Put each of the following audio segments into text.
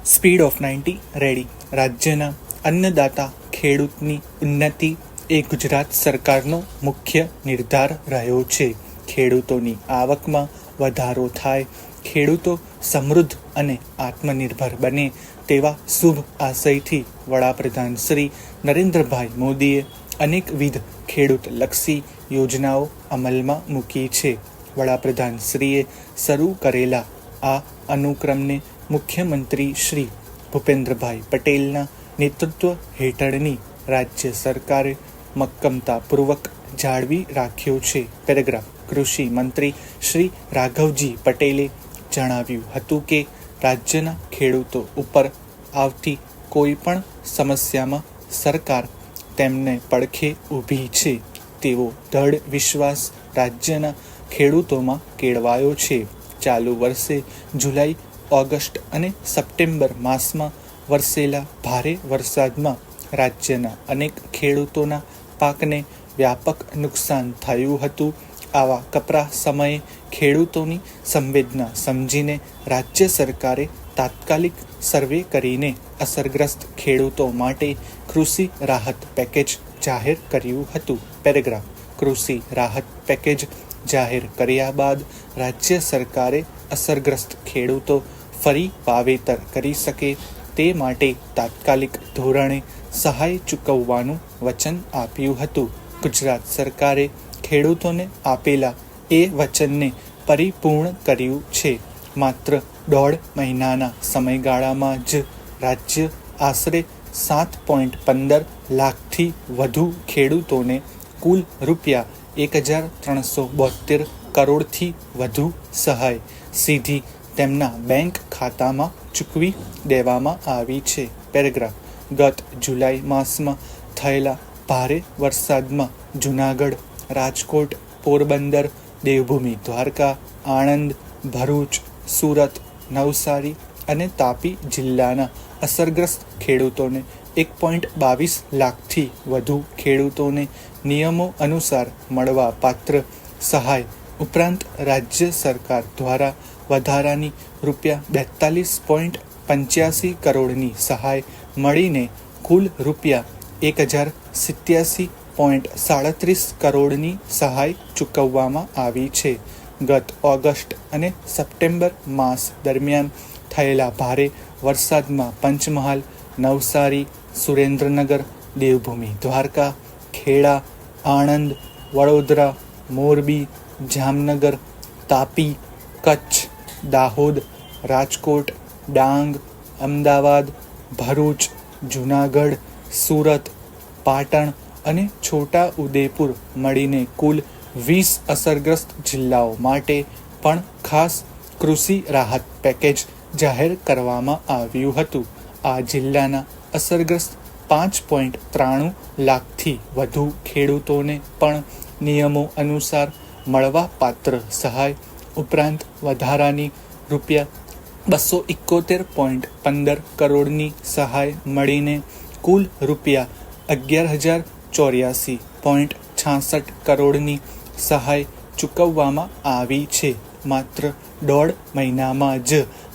Speed of 90 ready. રાજ્યના અન્નદાતા ખેડૂતની ઉન્નતિ એ ગુજરાત સરકારનો મુખ્ય નિર્ધાર રહ્યો છે. ખેડૂતોની આવકમાં વધારો થાય, ખેડૂતો સમૃદ્ધ અને આત્મનિર્ભર બને તેવા શુભ આશયથી વડાપ્રધાન શ્રી નરેન્દ્રભાઈ મોદીએ અનેકવિધ ખેડૂતલક્ષી યોજનાઓ અમલમાં મૂકી છે. વડાપ્રધાન શ્રીએ શરૂ કરેલા આ અનુક્રમને મુખ્યમંત્રી શ્રી ભૂપેન્દ્રભાઈ પટેલના નેતૃત્વ હેઠળની રાજ્ય સરકારે મક્કમતાપૂર્વક જાળવી રાખ્યો છે. પેરેગ્રાફ. કૃષિ મંત્રી શ્રી રાઘવજી પટેલે જણાવ્યું હતું કે રાજ્યના ખેડૂતો ઉપર આવતી કોઈ પણ સમસ્યામાં સરકાર તેમને પડખે ઊભી છે તેવો દૃઢ વિશ્વાસ રાજ્યના ખેડૂતોમાં કેળવાયો છે. ચાલુ વર્ષે જુલાઈ, ઓગસ્ટ અને સપ્ટેમ્બર માસમાં વરસેલા ભારે વરસાદમાં રાજ્યના અનેક ખેડૂતોના પાકને વ્યાપક નુકસાન થયું હતું. આવા કપરા સમયે ખેડૂતોની સંવેદના સમજીને રાજ્ય સરકારે તાત્કાલિક સર્વે કરીને અસરગ્રસ્ત ખેડૂતો માટે કૃષિ રાહત પેકેજ જાહેર કર્યું હતું. પેરેગ્રાફ. કૃષિ રાહત પેકેજ જાહેર કર્યા બાદ રાજ્ય સરકારે અસરગ્રસ્ત ખેડૂતો ફરી વાવેતર કરી શકે તે માટે તાત્કાલિક ધોરણે સહાય ચૂકવવાનું વચન આપ્યું હતું. ગુજરાત સરકારે ખેડૂતોને આપેલા એ વચનને પરિપૂર્ણ કર્યું છે. માત્ર 1.5 મહિનાના સમયગાળામાં જ રાજ્ય આશરે 7.15 લાખથી વધુ ખેડૂતોને કુલ રૂપિયા 1,372 કરોડથી વધુ સહાય સીધી તેમના બેંક ખાતામાં ચૂકવી દેવામાં આવી છે. પેરેગ્રાફ. ગત જુલાઈ માસમાં થયેલા ભારે વરસાદમાં જૂનાગઢ, રાજકોટ, પોરબંદર, દેવભૂમિ દ્વારકા, આણંદ, ભરૂચ, સુરત, નવસારી અને તાપી જિલ્લાના અસરગ્રસ્ત ખેડૂતોને 1.22 લાખથી વધુ ખેડૂતોને નિયમો અનુસાર મળવા પાત્ર સહાય ઉપરાંત રાજ્ય સરકાર દ્વારા વધારાની રૂપિયા 42.85 કરોડની સહાય મળીને કુલ રૂપિયા 1,087.37 કરોડની સહાય ચૂકવવામાં આવી છે. ગત ઓગસ્ટ અને સપ્ટેમ્બર માસ દરમિયાન થયેલા ભારે વરસાદમાં પંચમહાલ, નવસારી, સુરેન્દ્રનગર, દેવભૂમિ દ્વારકા, ખેડા, આણંદ, વડોદરા, મોરબી, જામનગર, તાપી, કચ્છ, દાહોદ, રાજકોટ, ડાંગ, અમદાવાદ, ભરૂચ, જૂનાગઢ, સુરત, પાટણ અને છોટા ઉદેપુર મળીને કુલ 20 અસરગ્રસ્ત જિલ્લાઓ માટે પણ ખાસ કૃષિ રાહત પેકેજ જાહેર કરવામાં આવ્યું હતું. આ જિલ્લાના અસરગ્રસ્ત 5.93 લાખથી વધુ ખેડૂતોને પણ નિયમો અનુસાર મળવા પાત્ર સહાય ઉપરાંત વધારાની રૂપિયા 271.15 કરોડની સહાય મળીને કુલ રૂપિયા 11,084.66 કરોડની સહાય ચૂકવવામાં આવી છે. માત્ર 1.5 મહિનામાં જ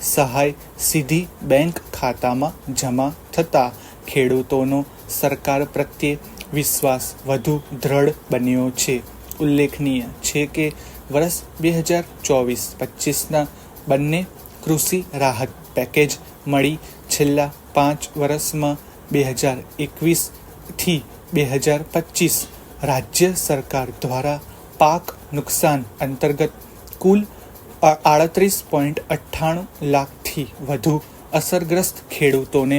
સહાય સીધી બેંક ખાતામાં જમા થતાં ખેડૂતોનો સરકાર પ્રત્યે વિશ્વાસ વધુ દ્રઢ બન્યો છે. ઉલ્લેખનીય છે કે વર્ષ 2024-25ના બંને કૃષિ રાહત પેકેજ મળી છેલ્લા 5 વર્ષમાં 2021થી 2025 રાજ્ય સરકાર દ્વારા પાક નુકસાન અંતર્ગત કુલ 38.98 લાખથી વધુ અસરગ્રસ્ત ખેડૂતોને